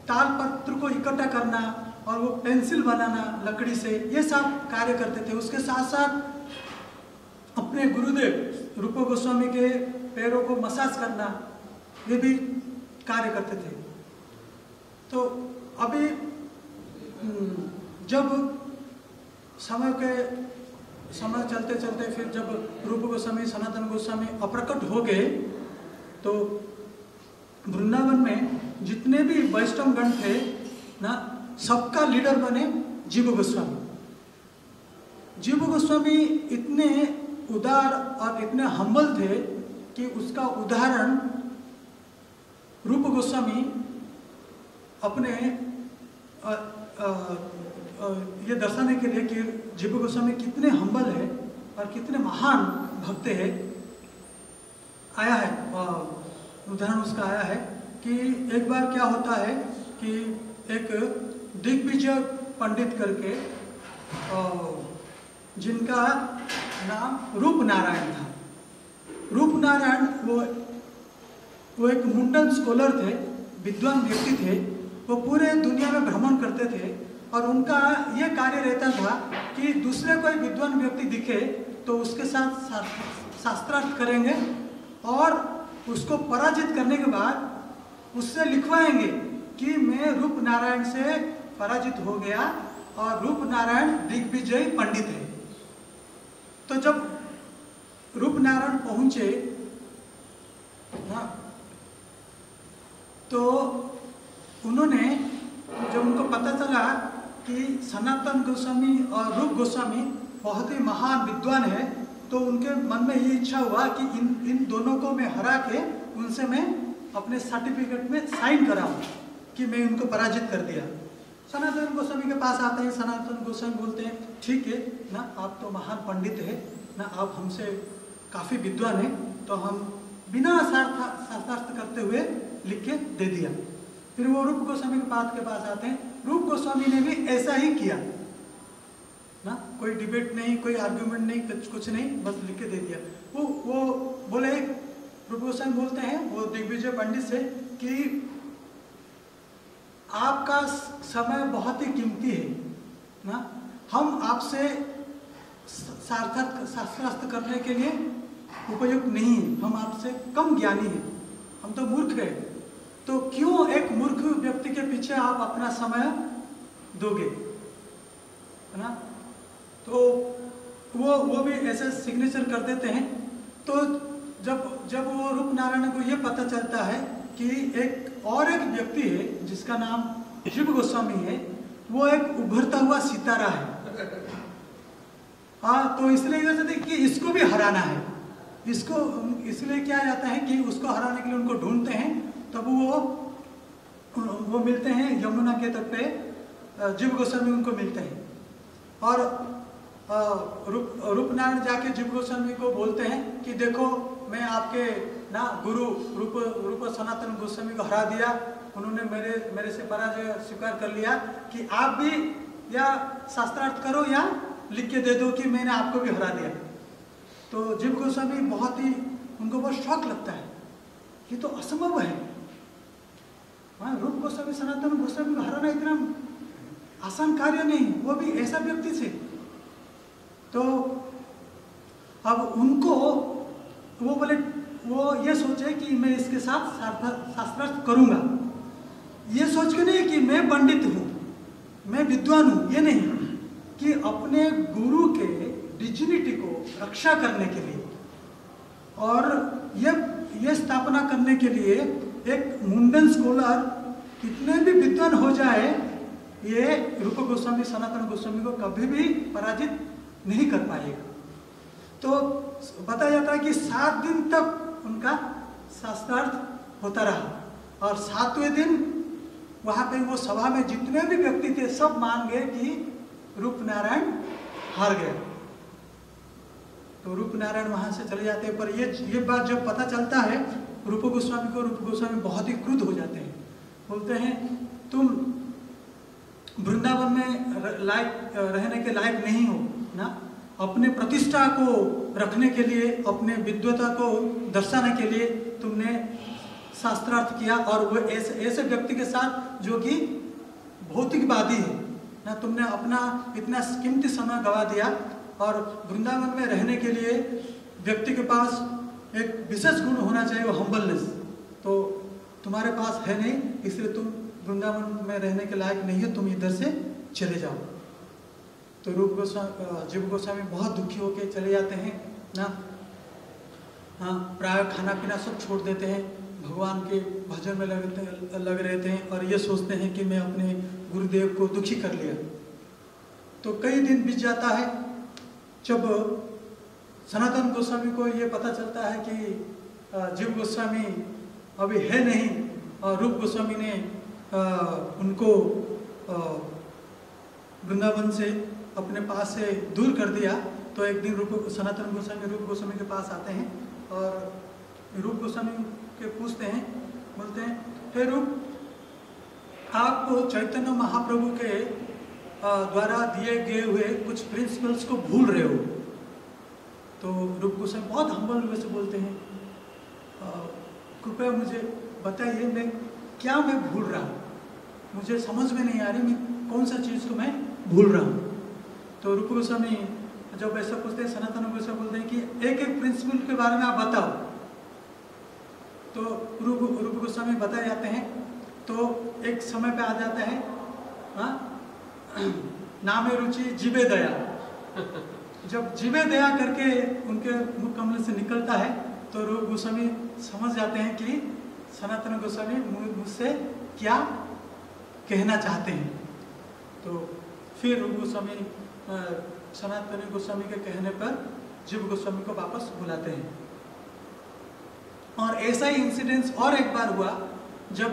ताल पत्र को इकट्ठा करना और वो पेंसिल बनाना लकड़ी से, ये सब कार्य करते थे। उसके साथ साथ अपने गुरुदेव रूप गोस्वामी के पैरों को मसाज करना, ये भी कार्य करते थे। तो अभी जब समय चलते चलते फिर जब रूप गोस्वामी सनातन गोस्वामी अप्रकट हो गए, तो वृंदावन में जितने भी वैष्णव गण थे ना, सबका लीडर बने जीव गोस्वामी। जीव गोस्वामी इतने उदार और इतने हम्बल थे कि उसका उदाहरण रूप गोस्वामी अपने ये दर्शाने के लिए कि जीव गोस्वामी कितने हम्बल है और कितने महान भक्त है, आया है उदाहरण उसका आया है कि एक बार क्या होता है कि एक दिग्विजय पंडित करके जिनका नाम रूप नारायण था। रूप नारायण वो एक मुंडन स्कॉलर थे, विद्वान व्यक्ति थे। वो पूरे दुनिया में भ्रमण करते थे और उनका ये कार्य रहता था कि दूसरे कोई विद्वान व्यक्ति दिखे तो उसके साथ शास्त्रार्थ करेंगे और उसको पराजित करने के बाद उससे लिखवाएंगे कि मैं रूप नारायण से पराजित हो गया और रूप नारायण दिग्विजय पंडित है। तो जब रूप नारायण पहुंचे ना, तो उन्होंने जब उनको पता चला कि सनातन गोस्वामी और रूप गोस्वामी बहुत ही महान विद्वान है, तो उनके मन में ये इच्छा हुआ कि इन दोनों को मैं हरा के उनसे मैं अपने सर्टिफिकेट में साइन कराऊं कि मैं उनको पराजित कर दिया। सनातन गोस्वामी के पास आते हैं। सनातन गोस्वामी बोलते हैं ठीक है ना, आप तो महान पंडित है ना, आप हमसे काफ़ी विद्वान है, तो हम बिना शास्त्रार्थ करते हुए लिख के दे दिया। फिर वो रूप गोस्वामी के पास आते हैं। रूप गोस्वामी ने भी ऐसा ही किया ना, कोई डिबेट नहीं, कोई आर्ग्यूमेंट नहीं, कुछ नहीं, बस लिख के दे दिया। वो बोले, रूप गोस्वामी बोलते हैं वो दिग्विजय पंडित से कि आपका समय बहुत ही कीमती है ना, हम आपसे शास्त्रार्थ करने के लिए उपयुक्त नहीं है, हम आपसे कम ज्ञानी हैं, हम तो मूर्ख हैं, तो क्यों एक मूर्ख व्यक्ति के पीछे आप अपना समय दोगे, है ना। तो वो भी ऐसे सिग्नेचर कर देते हैं। तो जब वो रूप नारायण को ये पता चलता है कि एक व्यक्ति है जिसका नाम जीव गोस्वामी है, वो एक उभरता हुआ सितारा है, तो इसलिए ये कि इसको भी हराना है। इसलिए क्या जाता है कि उसको हराने के लिए उनको ढूंढते हैं। तब वो मिलते हैं यमुना के तट पे, जीव गोस्वामी उनको मिलते हैं और रूप नारायण जाके जीव गोस्वामी को बोलते हैं कि देखो मैं आपके ना गुरु रूप सनातन गोस्वामी को हरा दिया, उन्होंने मेरे से पराजय स्वीकार कर लिया कि आप भी या शास्त्रार्थ करो या लिख के दे दो कि मैंने आपको भी हरा दिया। तो जीव गोस्वामी उनको बहुत शौक लगता है, ये तो असंभव है, रूप गोस्वामी सनातन गोस्वामी को हराना इतना आसान कार्य नहीं, वो भी ऐसा व्यक्ति से। तो अब उनको वो बोले, वो ये सोचे कि मैं इसके साथ शास्त्रार्थ करूंगा, ये सोच के नहीं कि मैं पंडित हूँ, मैं विद्वान हूँ, ये नहीं, कि अपने गुरु के डिजिनिटी को रक्षा करने के लिए और ये स्थापना करने के लिए एक मुंडन स्कॉलर कितने भी विद्वान हो जाए, ये रूप गोस्वामी सनातन गोस्वामी को कभी भी पराजित नहीं कर पाएगा। तो बताया जाता है कि 7 दिन तक उनका शास्त्रार्थ होता रहा और 7वें दिन वहाँ पे वो सभा में जितने भी व्यक्ति थे सब मान गए कि रूप नारायण हार गए। तो रूप नारायण वहाँ से चले जाते हैं। पर ये बात जब पता चलता है रूप गोस्वामी को, रूप गोस्वामी बहुत ही क्रुद्ध हो जाते हैं, बोलते हैं तुम वृंदावन में रहने के लायक नहीं हो ना, अपने प्रतिष्ठा को रखने के लिए, अपने विद्वता को दर्शाने के लिए तुमने शास्त्रार्थ किया और वो ऐसे व्यक्ति के साथ जो कि भौतिकवादी है ना, तुमने अपना इतना कीमती समय गवा दिया। और वृंदावन में रहने के लिए व्यक्ति के पास एक विशेष गुण होना चाहिए, वो हम्बलनेस, तो तुम्हारे पास है नहीं, इसलिए तुम वृंदावन में रहने के लायक नहीं है, तुम इधर से चले जाओ। तो जीव गोस्वामी बहुत दुखी होकर चले जाते हैं ना, प्राय खाना पीना सब छोड़ देते हैं, भगवान के भजन में लग रहते हैं और ये सोचते हैं कि मैं अपने गुरुदेव को दुखी कर लिया। तो कई दिन बीत जाता है, जब सनातन गोस्वामी को ये पता चलता है कि जीव गोस्वामी अभी है नहीं और रूप गोस्वामी ने उनको वृंदावन से अपने पास से दूर कर दिया, तो एक दिन सनातन गोस्वामी रूप गोस्वामी के पास आते हैं और रूप गोस्वामी के पूछते हैं, बोलते हैं, हे रूप, आप चैतन्य महाप्रभु के द्वारा दिए गए हुए कुछ प्रिंसिपल्स को भूल रहे हो। तो रूप गोस्वामी बहुत हम्बल वे से बोलते हैं, कृपया मुझे बताइए मैं भूल रहा हूँ, मुझे समझ में नहीं आ रही मैं कौन सा चीज़ को मैं भूल रहा हूँ। तो रूप गोस्वामी जब ऐसा पूछते हैं, सनातन गोस्वामी बोलते हैं कि एक एक प्रिंसिपल के बारे में आप बताओ। तो रूप गोस्वामी बताए जाते हैं। तो एक समय पे आ जाता है, नामे रुचि जीवे दया। जब जीवे दया करके उनके मुख कमल से निकलता है तो रूप गोस्वामी समझ जाते हैं कि सनातन गोस्वामी मुझसे क्या कहना चाहते हैं। तो फिर रूप गोस्वामी सनातन गोस्वामी के कहने पर जीव गोस्वामी को वापस बुलाते हैं। और ऐसा ही इंसिडेंस और एक बार हुआ जब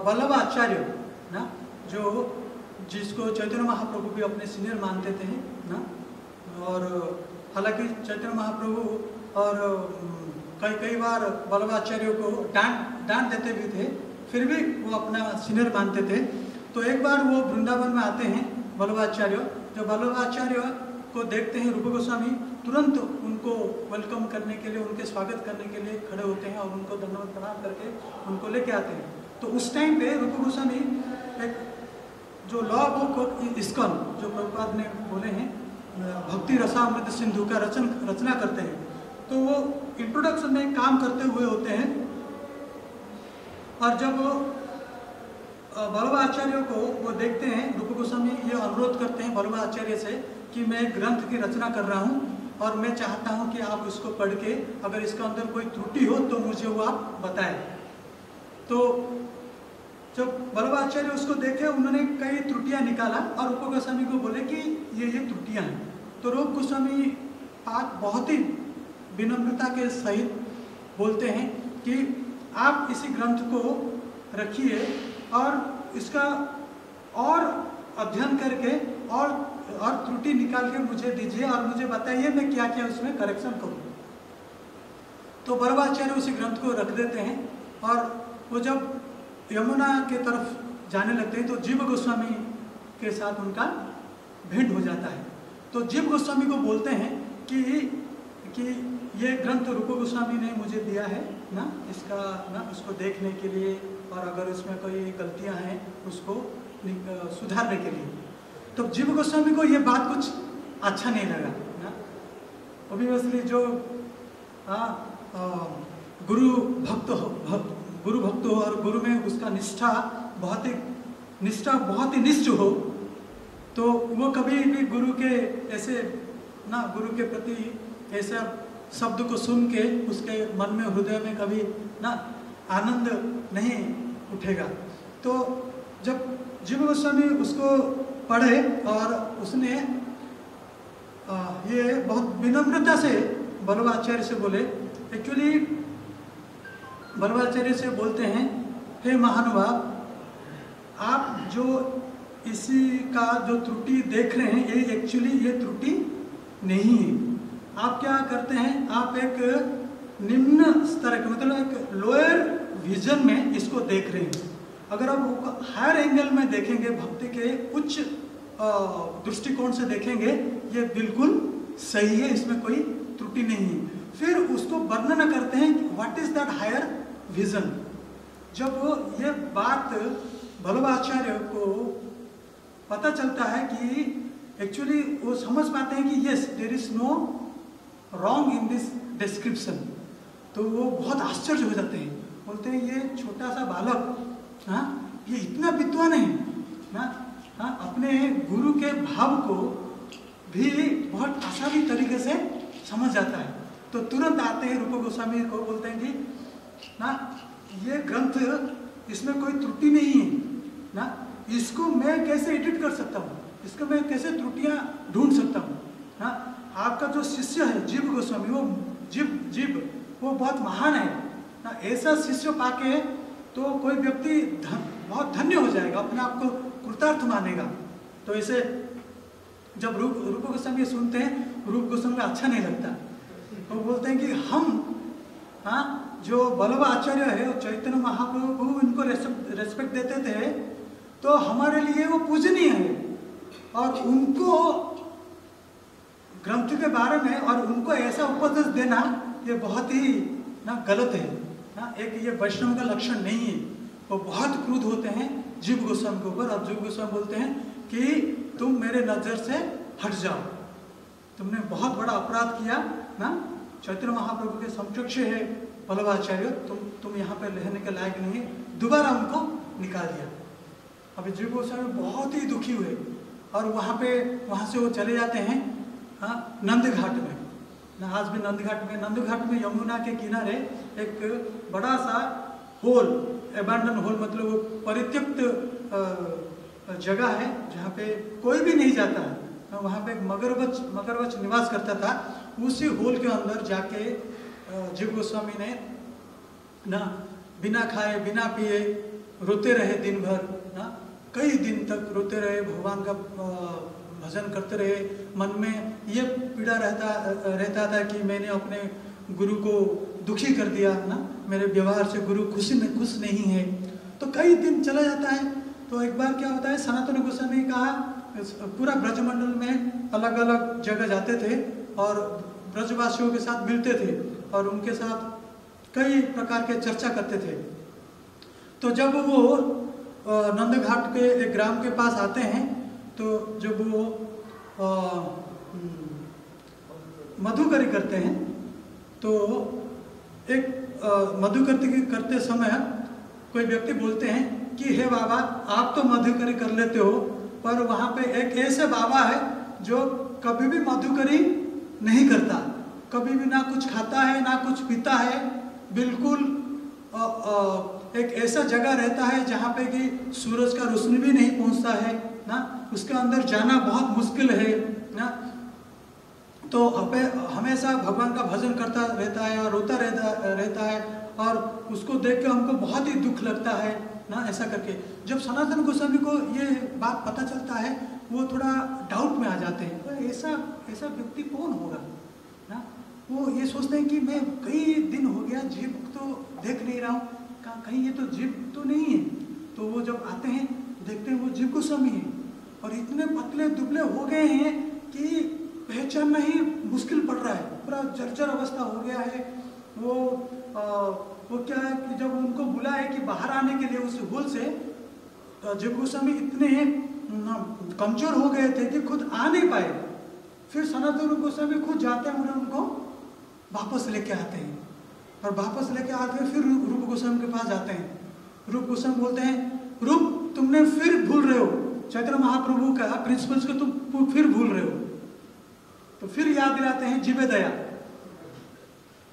वल्लभ आचार्य ना, जो जिसको चैतन्य महाप्रभु भी अपने सीनियर मानते थे ना, और हालांकि चैतन्य महाप्रभु और कई बार वल्लभ आचार्य को डांट देते भी थे, फिर भी वो अपना सीनियर मानते थे। तो एक बार वो वृंदावन में आते हैं वल्लभाचार्य। जब वल्लभाचार्य को देखते हैं रूप गोस्वामी तुरंत उनको वेलकम करने के लिए, उनके स्वागत करने के लिए खड़े होते हैं और उनको धन्यवाद प्रणाम करके उनको लेके आते हैं। तो उस टाइम पे रूप गोस्वामी एक जो लॉ बुक इस्कॉन जो प्रभुपाद ने बोले हैं भक्ति रसामृत सिंधु का रचना करते हैं, तो वो इंट्रोडक्शन में काम करते हुए होते हैं। और जब वल्लभ आचार्य को वो देखते हैं, रूप गोस्वामी ये अनुरोध करते हैं वल्लभ आचार्य से कि मैं ग्रंथ की रचना कर रहा हूँ और मैं चाहता हूँ कि आप उसको पढ़ के अगर इसका अंदर कोई त्रुटि हो तो मुझे वो आप बताएं। तो जब वल्लभ आचार्य उसको देखे, उन्होंने कई त्रुटियां निकाला और रूप गोस्वामी को बोले कि ये त्रुटियां हैं। तो रूप गोस्वामी पाक बहुत ही विनम्रता के सहित बोलते हैं कि आप इसी ग्रंथ को रखिए और इसका और अध्ययन करके और त्रुटि निकाल के मुझे दीजिए और मुझे बताइए मैं क्या क्या उसमें करेक्शन करूँ। तो वल्लभ आचार्य उसी ग्रंथ को रख देते हैं और वो जब यमुना के तरफ जाने लगते हैं तो जीव गोस्वामी के साथ उनका भेंट हो जाता है। तो जीव गोस्वामी को बोलते हैं कि ये ग्रंथ रूप गोस्वामी ने मुझे दिया है ना, इसका ना उसको देखने के लिए और अगर उसमें कोई गलतियां हैं उसको सुधारने के लिए। तो जीव गोस्वामी को ये बात कुछ अच्छा नहीं लगा ना। ऑब्वियसली जो गुरु भक्त हो और गुरु में उसका निष्ठा बहुत ही निष्ठ हो, तो वो कभी भी गुरु के ऐसे ना, गुरु के प्रति ऐसा शब्द को सुन के उसके मन में हृदय में कभी ना आनंद नहीं उठेगा। तो जब जीव गोस्वामी उसको पढ़े और उसने ये बहुत विनम्रता से वल्लभ आचार्य से बोले, एक्चुअली वल्लभ आचार्य से बोलते हैं, हे महानुभाव, आप जो इसी का जो त्रुटि देख रहे हैं ये एक्चुअली ये त्रुटि नहीं है। आप क्या करते हैं, आप एक निम्न स्तर के मतलब एक लोअर विजन में इसको देख रहे हैं। अगर आप हायर एंगल में देखेंगे, भक्ति के उच्च दृष्टिकोण से देखेंगे, ये बिल्कुल सही है, इसमें कोई त्रुटि नहीं है। फिर उसको वर्णन करते हैं what is that higher vision. जब ये बात वल्लभ आचार्य को पता चलता है कि एक्चुअली वो समझ पाते हैं कि yes there is no wrong in this description, तो वो बहुत आश्चर्य हो जाते हैं। बोलते हैं ये छोटा सा बालक ये इतना विद्वान है ना, अपने गुरु के भाव को भी बहुत आसानी तरीके से समझ जाता है। तो तुरंत आते हैं रूप गोस्वामी को, बोलते हैं कि ना ये ग्रंथ इसमें कोई त्रुटि नहीं है ना, इसको मैं कैसे एडिट कर सकता हूँ, इसको मैं कैसे त्रुटियाँ ढूंढ सकता हूँ ना। आपका जो शिष्य है जीव गोस्वामी, वो जीव वो बहुत महान है ना। ऐसा शिष्य पाके तो कोई व्यक्ति बहुत धन्य हो जाएगा, अपने आप को कृतार्थ मानेगा तो इसे जब रूप गोस्वामी सुनते हैं, रूप गोस्वामी को अच्छा नहीं लगता। तो बोलते हैं कि हम जो वल्लभ आचार्य है और चैतन्य महाप्रभु इनको रेस्पेक्ट देते थे, तो हमारे लिए वो पूजनीय है, और उनको ग्रंथ के बारे में और उनको ऐसा उपदेश देना ये बहुत ही गलत है ना। एक ये वैष्णव का लक्षण नहीं है। वो बहुत क्रोध होते हैं जीव गोस्वामी के ऊपर, और जीव गोस्वामी बोलते हैं कि तुम मेरे नजर से हट जाओ, तुमने बहुत बड़ा अपराध किया ना। चैतन्य महाप्रभु के समकक्ष है वल्लभाचार्य, तुम यहाँ पे रहने के लायक नहीं है। दोबारा उनको निकाल दिया। अभी जीव गोस्वामी बहुत ही दुखी हुए, और वहाँ से वो चले जाते हैं नंद घाट में ना। आज भी नंद घाट में यमुना के किनारे एक बड़ा सा होल, एबैंडन होल, मतलब वो परित्यक्त जगह है जहाँ पे कोई भी नहीं जाता है। वहाँ पे एक मगरमच्छ निवास करता था। उसी होल के अंदर जाके जीव गोस्वामी ने ना बिना खाए बिना पिए रोते रहे दिन भर ना, कई दिन तक रोते रहे, भगवान का भजन करते रहे। मन में ये पीड़ा रहता था कि मैंने अपने गुरु को दुखी कर दिया ना, मेरे व्यवहार से गुरु खुश नहीं है। तो कई दिन चला जाता है। तो एक बार क्या होता है, सनातन गोस्वामी का पूरा ब्रजमंडल में अलग अलग जगह जाते थे और ब्रजवासियों के साथ मिलते थे और उनके साथ कई प्रकार के चर्चा करते थे। तो जब वो नंद घाट के एक ग्राम के पास आते हैं, तो जब वो मधुकरी करते हैं, तो एक मधुकरी करते समय कोई व्यक्ति बोलते हैं कि हे बाबा, आप तो मधुकरी कर लेते हो, पर वहाँ पे एक ऐसे बाबा है जो कभी भी मधुकरी नहीं करता, कभी भी ना कुछ खाता है ना कुछ पीता है, बिल्कुल एक ऐसा जगह रहता है जहाँ पे कि सूरज का रोशनी भी नहीं पहुँचता है ना, उसके अंदर जाना बहुत मुश्किल है ना। तो हमेशा भगवान का भजन करता रहता है और रोता रहता है, और उसको देख के हमको बहुत ही दुख लगता है ना। ऐसा करके जब सनातन गोस्वामी को ये बात पता चलता है, वो थोड़ा डाउट में आ जाते हैं, तो ऐसा व्यक्ति कौन होगा ना। वो ये सोचते हैं कि मैं कई दिन हो गया जीव तो देख नहीं रहा हूँ, कहीं ये तो जीव तो नहीं है। तो वो जब आते हैं देखते हैं वो जीव गोस्वामी है, और इतने पतले दुबले हो गए हैं कि पहचानना ही मुश्किल पड़ रहा है, पूरा जर्जर अवस्था हो गया है। वो क्या है कि जब उनको बुलाए कि बाहर आने के लिए उस होल से, जीव गोस्वामी इतने कमजोर हो गए थे कि खुद आ नहीं पाए। फिर सनातन गोस्वामी खुद जाते हैं, उनको वापस लेके आते हैं, और वापस लेके आते हैं फिर रूप गोस्वामी के पास जाते हैं। रूप गोस्वामी बोलते हैं, रूप तुमने फिर भूल रहे हो, चैतन्य महाप्रभु का प्रिंसिपल्स को तुम फिर भूल रहे हो। तो फिर याद दिलाते हैं जीवे दया।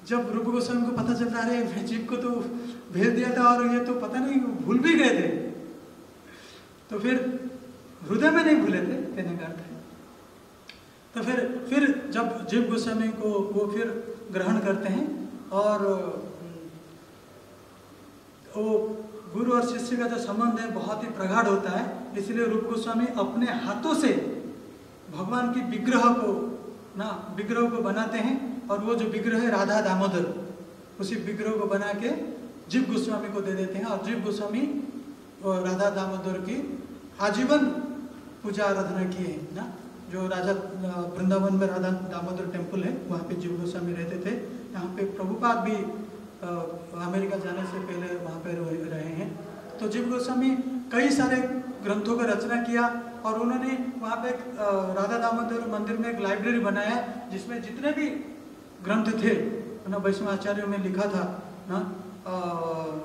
जब रूप गोस्वामी को पता चलता है अरे जीव को तो भेज दिया था और ये तो पता नहीं भूल भी गए थे, तो फिर हृदय में नहीं भूले थे कहने का अर्थ है। तो फिर जब जीव गोस्वामी को वो फिर ग्रहण करते हैं, और वो गुरु और शिष्य का जो संबंध है बहुत ही प्रगाढ़ होता है। इसलिए रूप गोस्वामी अपने हाथों से भगवान की विग्रह को बनाते हैं, और वो जो विग्रह है राधा दामोदर, उसी विग्रह को बना के जीव गोस्वामी को दे देते हैं। और जीव गोस्वामी राधा दामोदर की आजीवन पूजा आराधना की है ना। जो राजा वृंदावन में राधा दामोदर टेम्पल है, वहाँ पे जीव गोस्वामी रहते थे। यहाँ पे प्रभुपाद भी अमेरिका जाने से पहले वहाँ पे रहे हैं। तो जीव गोस्वामी कई सारे ग्रंथों का रचना किया, और उन्होंने वहाँ पे राधा दामोदर मंदिर में एक लाइब्रेरी बनाया जिसमें जितने भी ग्रंथ थे ना, वैष्णव आचार्यों ने लिखा था ना,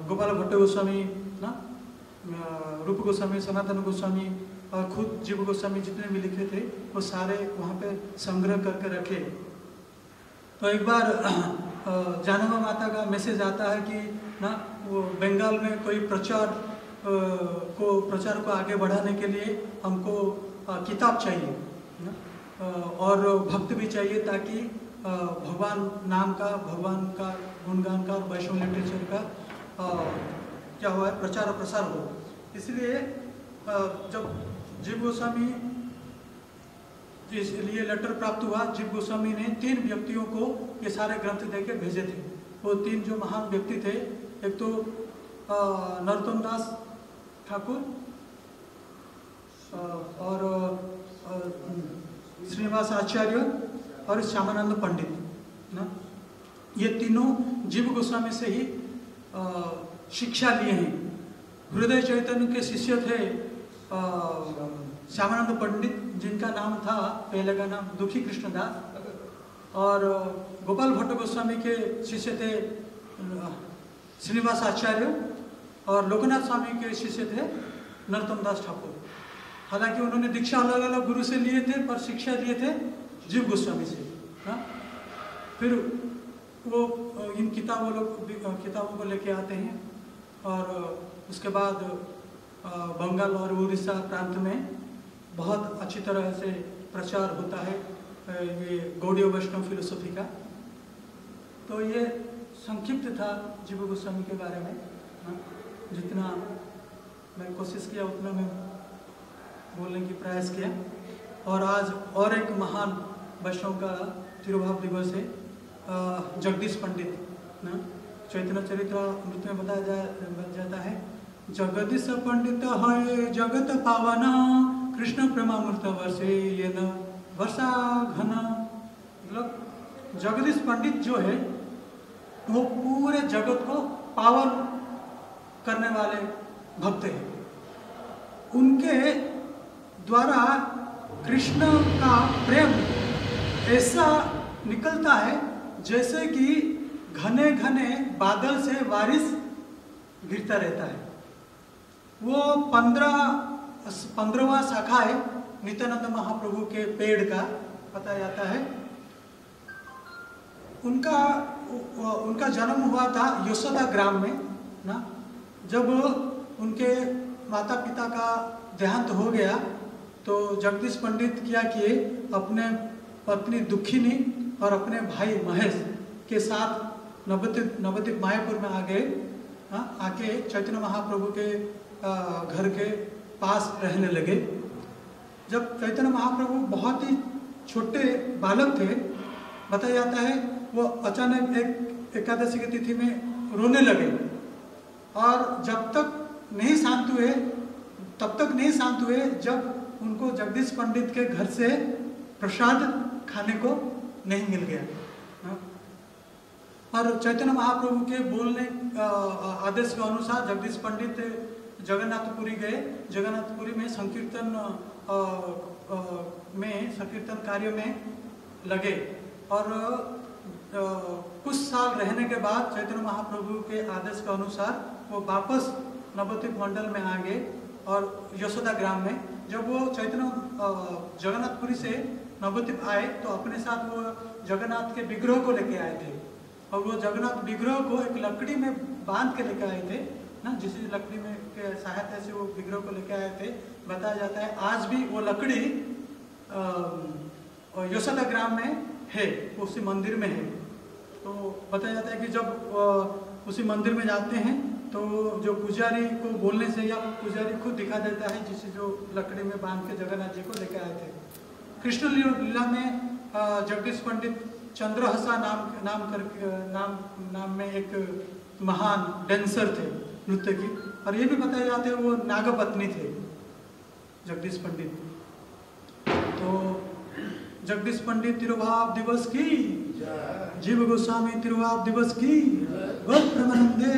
गोपाल भट्ट गोस्वामी ना, रूप गोस्वामी, सनातन गोस्वामी और खुद जीव गोस्वामी जितने भी लिखे थे वो सारे वहाँ पे संग्रह करके रखे। तो एक बार जानवा माता का मैसेज आता है कि ना वो बंगाल में कोई प्रचार को आगे बढ़ाने के लिए हमको किताब चाहिए ना, और भक्त भी चाहिए, ताकि भगवान का गुणगान का और वैष्णव लिटरेचर का क्या हुआ है प्रचार और प्रसार हो। इसलिए जब जीव गोस्वामी इसलिए लेटर प्राप्त हुआ। जीव गोस्वामी ने 3 व्यक्तियों को ये सारे ग्रंथ देके भेजे थे। वो 3 जो महान व्यक्ति थे, एक तो नरोत्तम दास ठाकुर और श्रीनिवास आचार्य और श्यामानंद पंडित ना, ये तीनों जीव गोस्वामी से ही शिक्षा लिए हैं। हृदय चैतन्य के शिष्य थे श्यामानंद पंडित, जिनका नाम था, पहले का नाम दुखी कृष्णदास, और गोपाल भट्ट गोस्वामी के शिष्य थे श्रीनिवास आचार्य, और लोकनाथ स्वामी के शिष्य थे नरोत्तम दास ठाकुर। हालांकि उन्होंने दीक्षा अलग अलग गुरु से लिए थे, पर शिक्षा लिए थे जीव गोस्वामी से ना। फिर वो इन किताबों को लेके आते हैं, और उसके बाद बंगाल और उड़ीसा प्रांत में बहुत अच्छी तरह से प्रचार होता है ये गौड़ीय वैष्णव फिलोसफी का। तो ये संक्षिप्त था जीव गोस्वामी के बारे में। जितना मैं कोशिश किया उतना मैं बोलने की प्रयास किया। और आज और एक महान वैष्णव का तिरुभाव दिवस है, जगदीश पंडित ना। चैतन्य चरित्रामृत में बताया जाता है, जगदीश पंडित है जगत पावन, कृष्ण प्रेमामृत वर्षे ये न वर्षा घन। मतलब जगदीश पंडित जो है वो पूरे जगत को पावन करने वाले भक्त हैं। उनके द्वारा कृष्ण का प्रेम ऐसा निकलता है जैसे कि घने घने बादल से बारिश गिरता रहता है। वो 15वां शाखा है नित्यानंद महाप्रभु के पेड़ का, बताया जाता है। उनका जन्म हुआ था यशोदा ग्राम में ना। जब उनके माता पिता का देहांत हो गया तो जगदीश पंडित क्या किए, अपने पत्नी दुखिनी और अपने भाई महेश के साथ नवद्वीप मायापुर में आ गए। आके चैतन्य महाप्रभु के घर के पास रहने लगे। जब चैतन्य महाप्रभु बहुत ही छोटे बालक थे, बताया जाता है, वो अचानक एक एकादशी की तिथि में रोने लगे, और जब तक नहीं शांत हुए तब तक नहीं शांत हुए जब उनको जगदीश पंडित के घर से प्रसाद खाने को नहीं मिल गया। और चैतन्य महाप्रभु के बोलने आदेश के अनुसार जगदीश पंडित जगन्नाथपुरी गए। जगन्नाथपुरी में संकीर्तन कार्य में लगे, और कुछ साल रहने के बाद चैतन्य महाप्रभु के आदेश के अनुसार वो वापस नवद्वीप मंडल में आ गए और यशोदा ग्राम में। जब वो चैतन्य जगन्नाथपुरी से नवद्वीप आए तो अपने साथ वो जगन्नाथ के विग्रह को लेके आए थे, और वो जगन्नाथ विग्रह को एक लकड़ी में बांध के लेके आए थे ना, जिस लकड़ी में के सहायता से वो विग्रह को लेके आए थे। बताया जाता है आज भी वो लकड़ी यशोदा ग्राम में है, उसी मंदिर में है। तो बताया जाता है कि जब उसी मंदिर में जाते हैं तो जो पुजारी को बोलने से या पुजारी खुद दिखा देता है, जिसे जो लकड़ी में बांध के जगन्नाथ जी को लेके आए थे। कृष्ण लीला में जगदीश पंडित चंद्रहसा नाम में एक महान डांसर थे, नृत्य की, और ये भी बताया जाता है वो नागपत्नी थे जगदीश पंडित। तो जगदीश पंडित तिरुभाव दिवस की, जीव गोस्वामी तिरुभाव दिवस की, गौर प्रेमानंदे।